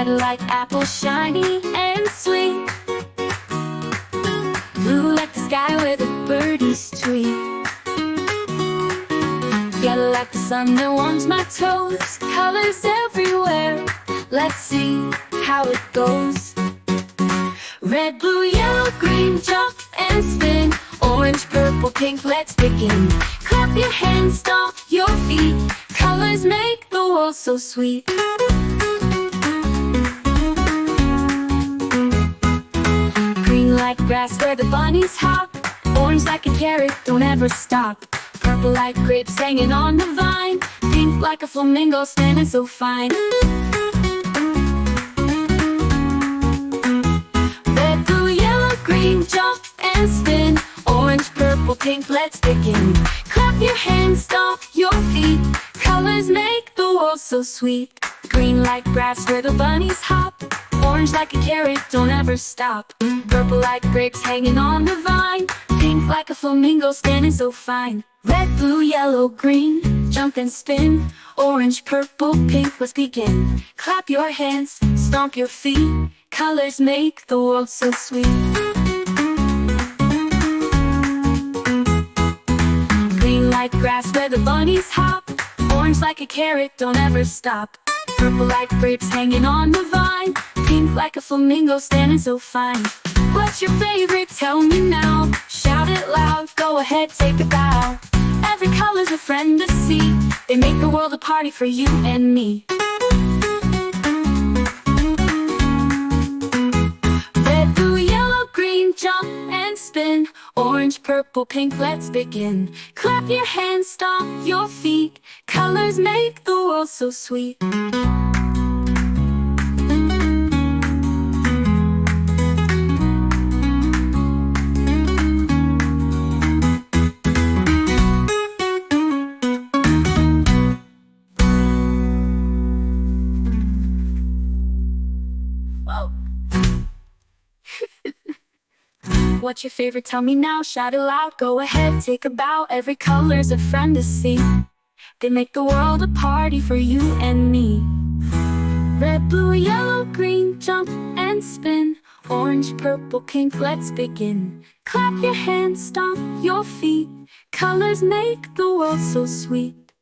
Red like apple, shiny and sweet. Blue like the sky where the birdies tweet. Yellow like the sun that warms my toes. Colors everywhere, let's see how it goes. Red, blue, yellow, green, jump and spin. Orange, purple, pink, let's begin. Clap your hands, stomp your feet. Colors make the world so sweet. Green like grass where the bunnies hop. Orange like a carrot, don't ever stop. Purple like grapes hanging on the vine. Pink like a flamingo standing so fine. Red, blue, yellow, green, jump and spin. Orange, purple, pink, let's begin. Clap your hands, stomp your feet. Colors make the world so sweet. Green like grass where the bunnies hop. Orange like a carrot, don't ever stop. Purple like grapes hanging on the vine. Pink like a flamingo standing so fine. Red, blue, yellow, green, jump and spin. Orange, purple, pink, let's begin. Clap your hands, stomp your feet. Colors make the world so sweet. Green like grass where the bunnies hop. Orange like a carrot, don't ever stop. Purple like grapes hanging on the vine. Pink like a flamingo standing so fine. What's your favorite? Tell me now. Shout it loud, go ahead, take a bow. Every color's a friend to see. They make the world a party for you and me. Red, blue, yellow, green, jump and spin. Orange, purple, pink, let's begin. Clap your hands, stomp your feet. Colors make the world so sweet. What's your favorite? Tell me now. Shout it loud, go ahead, take a bow. Every color's a friend to see. They make the world a party for you and me. Red, blue, yellow, green, jump and spin. Orange, purple, pink, let's begin. Clap your hands, stomp your feet. Colors make the world so sweet.